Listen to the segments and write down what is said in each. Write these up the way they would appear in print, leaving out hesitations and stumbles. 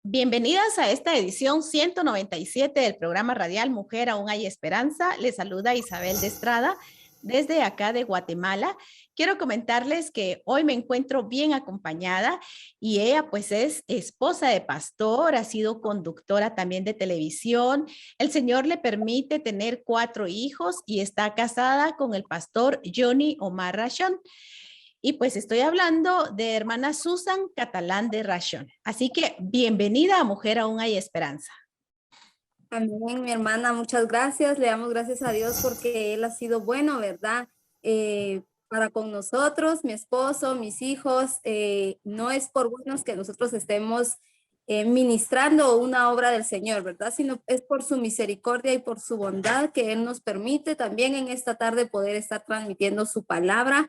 Bienvenidas a esta edición 197 del programa radial Mujer Aún Hay Esperanza. Les saluda Isabel de Estrada desde acá de Guatemala. Quiero comentarles que hoy me encuentro bien acompañada y ella pues es esposa de pastor, ha sido conductora también de televisión. El Señor le permite tener 4 hijos y está casada con el pastor Johnny Omar Rashon. Y pues estoy hablando de hermana Susan Catalán de Rashon. Así que bienvenida a Mujer Aún Hay Esperanza. Amén, mi hermana, muchas gracias. Le damos gracias a Dios porque Él ha sido bueno, ¿verdad? Para con nosotros, mi esposo, mis hijos. No es por buenos que nosotros estemos ministrando una obra del Señor, ¿verdad? Sino es por su misericordia y por su bondad que Él nos permite también en esta tarde poder estar transmitiendo su palabra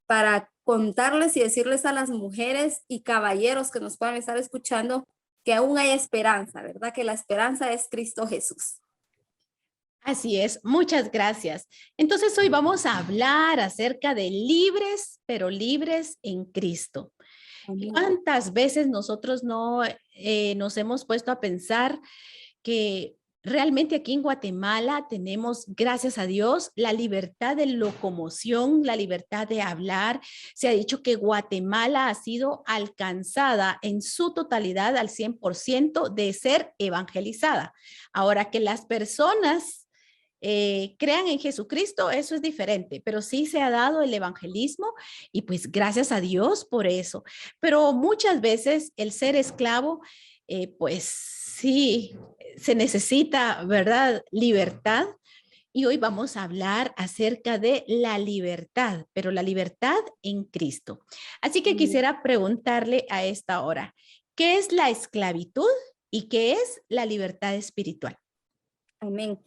para contarles y decirles a las mujeres y caballeros que nos puedan estar escuchando que aún hay esperanza, ¿verdad? Que la esperanza es Cristo Jesús. Así es, muchas gracias. Entonces hoy vamos a hablar acerca de libres, pero libres en Cristo. Amén. ¿Cuántas veces nosotros no nos hemos puesto a pensar que realmente aquí en Guatemala tenemos, gracias a Dios, la libertad de locomoción, la libertad de hablar? Se ha dicho que Guatemala ha sido alcanzada en su totalidad al 100% de ser evangelizada. Ahora que las personas crean en Jesucristo, eso es diferente, pero sí se ha dado el evangelismo y pues gracias a Dios por eso. Pero muchas veces el ser esclavo, pues sí, se necesita, ¿verdad? Libertad. Y hoy vamos a hablar acerca de la libertad, pero la libertad en Cristo. Así que quisiera preguntarle a esta hora, ¿qué es la esclavitud y qué es la libertad espiritual? Amén.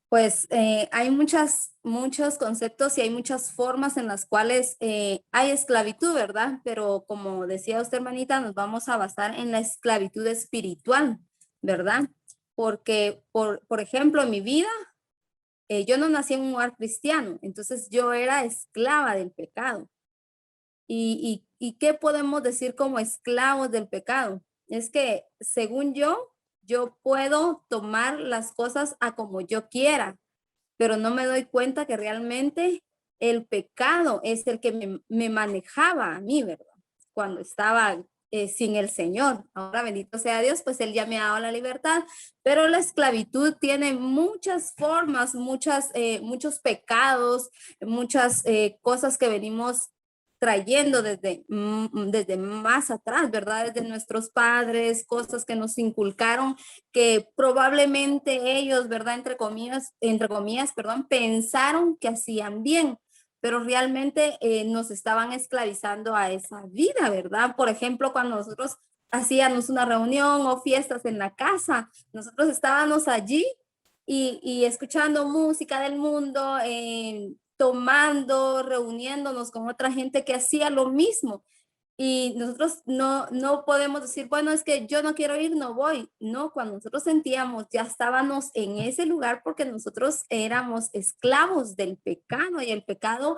Pues hay muchos conceptos y hay muchas formas en las cuales hay esclavitud, ¿verdad? Pero como decía usted, hermanita, nos vamos a basar en la esclavitud espiritual, ¿verdad? Porque, por ejemplo, en mi vida, yo no nací en un hogar cristiano, entonces yo era esclava del pecado. ¿Y qué podemos decir como esclavos del pecado? Es que, según yo puedo tomar las cosas a como yo quiera, pero no me doy cuenta que realmente el pecado es el que me manejaba a mí, ¿verdad? Cuando estaba sin el Señor. Ahora, bendito sea Dios, pues Él ya me ha dado la libertad, pero la esclavitud tiene muchas formas, muchos pecados, muchas cosas que venimos trayendo desde más atrás, ¿verdad? Desde nuestros padres, cosas que nos inculcaron que probablemente ellos, ¿verdad? Entre comillas, perdón, pensaron que hacían bien, pero realmente nos estaban esclavizando a esa vida, ¿verdad? Por ejemplo, cuando nosotros hacíamos una reunión o fiestas en la casa, nosotros estábamos allí y escuchando música del mundo, tomando, reuniéndonos con otra gente que hacía lo mismo. Y nosotros no podemos decir, bueno, es que yo no quiero ir, no voy. No, cuando nosotros sentíamos, ya estábamos en ese lugar porque nosotros éramos esclavos del pecado y el pecado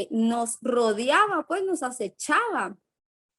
nos rodeaba, pues nos acechaba.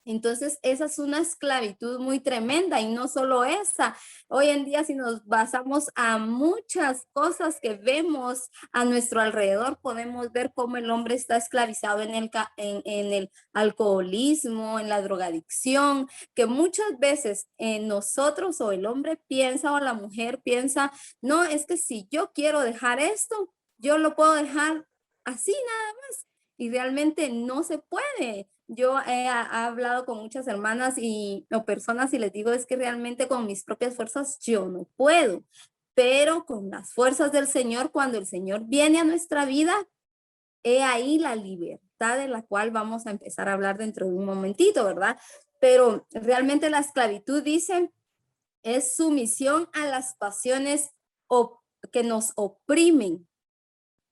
Entonces, esa es una esclavitud muy tremenda y no solo esa. Hoy en día, si nos basamos a muchas cosas que vemos a nuestro alrededor, podemos ver cómo el hombre está esclavizado en el alcoholismo, en la drogadicción, que muchas veces nosotros o el hombre piensa o la mujer piensa, no, es que si yo quiero dejar esto, yo lo puedo dejar así nada más. Y realmente no se puede. Yo he hablado con muchas hermanas o personas y les digo, es que realmente con mis propias fuerzas yo no puedo, pero con las fuerzas del Señor, cuando el Señor viene a nuestra vida, he ahí la libertad de la cual vamos a empezar a hablar dentro de un momentito, ¿verdad? Pero realmente la esclavitud, dice, es sumisión a las pasiones que nos oprimen,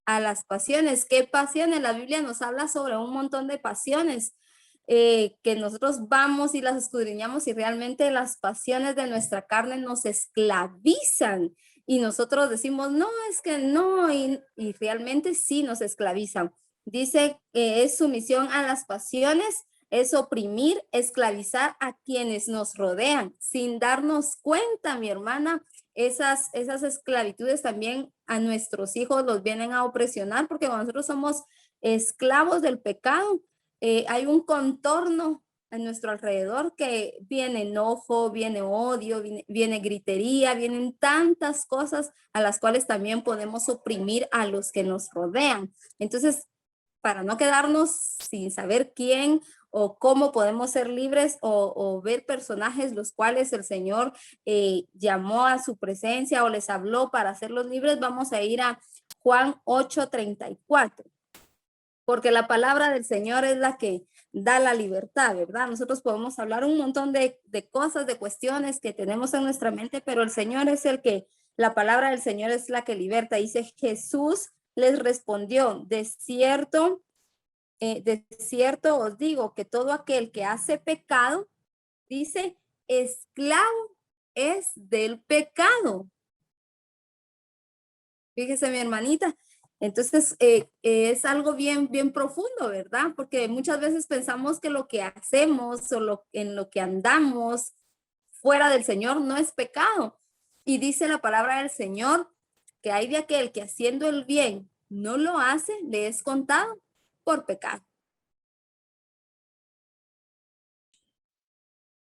a las pasiones. ¿Qué pasiones? La Biblia nos habla sobre un montón de pasiones. que nosotros vamos y las escudriñamos y realmente las pasiones de nuestra carne nos esclavizan y nosotros decimos, no, es que no, y realmente sí nos esclavizan. Dice que es sumisión a las pasiones, es oprimir, esclavizar a quienes nos rodean, sin darnos cuenta, mi hermana. Esas esclavitudes también a nuestros hijos los vienen a opresionar, porque cuando nosotros somos esclavos del pecado, hay un contorno a nuestro alrededor que viene enojo, viene odio, viene gritería, vienen tantas cosas a las cuales también podemos oprimir a los que nos rodean. Entonces, para no quedarnos sin saber quién o cómo podemos ser libres o ver personajes los cuales el Señor llamó a su presencia o les habló para hacerlos libres, vamos a ir a Juan 8:34. Porque la palabra del Señor es la que da la libertad, ¿verdad? Nosotros podemos hablar un montón de cosas, de cuestiones que tenemos en nuestra mente, pero el Señor es el que, la palabra del Señor es la que liberta. Dice, Jesús les respondió, de cierto os digo que todo aquel que hace pecado, dice, esclavo es del pecado. Fíjese, mi hermanita. Entonces, es algo bien, bien profundo, ¿verdad? Porque muchas veces pensamos que lo que hacemos o en lo que andamos fuera del Señor no es pecado. Y dice la palabra del Señor que hay de aquel que haciendo el bien no lo hace, le es contado por pecado.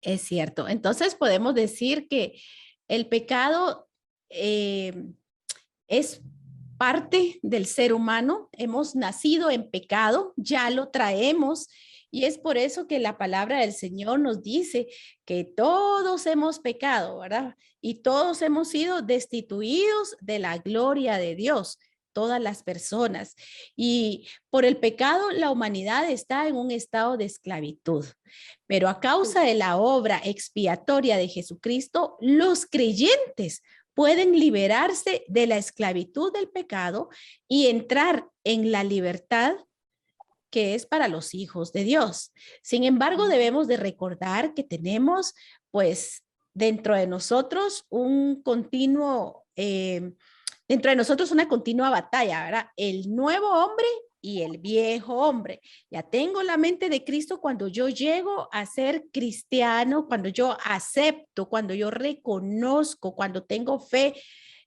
Es cierto. Entonces podemos decir que el pecado es parte del ser humano. Hemos nacido en pecado, ya lo traemos. Y es por eso que la palabra del Señor nos dice que todos hemos pecado, ¿verdad? Y todos hemos sido destituidos de la gloria de Dios, todas las personas. Y por el pecado, la humanidad está en un estado de esclavitud. Pero a causa de la obra expiatoria de Jesucristo, los creyentes pueden liberarse de la esclavitud del pecado y entrar en la libertad que es para los hijos de Dios. Sin embargo, debemos de recordar que tenemos, pues, dentro de nosotros un continuo, dentro de nosotros una continua batalla, ¿verdad? El nuevo hombre y el viejo hombre. Ya tengo la mente de Cristo cuando yo llego a ser cristiano, cuando yo acepto, cuando yo reconozco, cuando tengo fe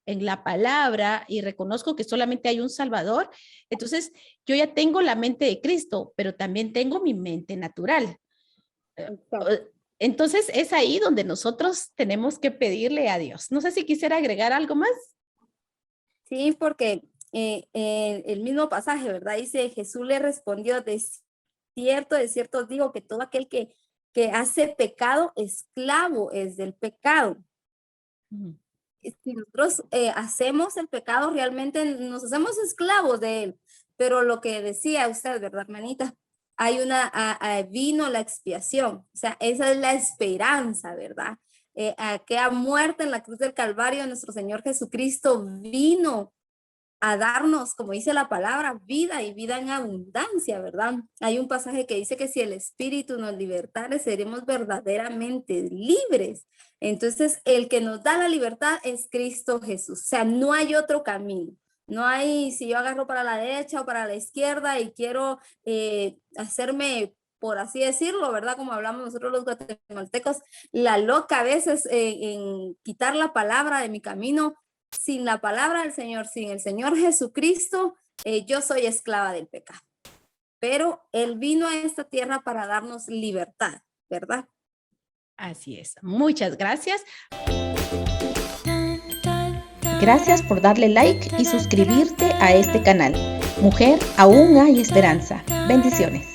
en la palabra y reconozco que solamente hay un Salvador. Entonces, yo ya tengo la mente de Cristo, pero también tengo mi mente natural. Entonces, es ahí donde nosotros tenemos que pedirle a Dios. No sé si quisiera agregar algo más. Sí, porque el mismo pasaje, ¿verdad? Dice, Jesús le respondió, de cierto os digo que todo aquel que hace pecado, esclavo es del pecado. Si nosotros hacemos el pecado, realmente nos hacemos esclavos de él. Pero lo que decía usted, ¿verdad, hermanita? Hay vino la expiación, o sea, esa es la esperanza, ¿verdad? Aquella muerte en la cruz del Calvario, nuestro Señor Jesucristo vino a darnos, como dice la palabra, vida y vida en abundancia, ¿verdad? Hay un pasaje que dice que si el Espíritu nos libertare, seremos verdaderamente libres. Entonces, el que nos da la libertad es Cristo Jesús. O sea, no hay otro camino. No hay, si yo agarro para la derecha o para la izquierda y quiero hacerme, por así decirlo, ¿verdad? Como hablamos nosotros los guatemaltecos, la loca a veces en quitar la palabra de mi camino. Sin la palabra del Señor, sin el Señor Jesucristo, yo soy esclava del pecado. Pero Él vino a esta tierra para darnos libertad, ¿verdad? Así es. Muchas gracias. Gracias por darle like y suscribirte a este canal. Mujer, aún hay esperanza. Bendiciones.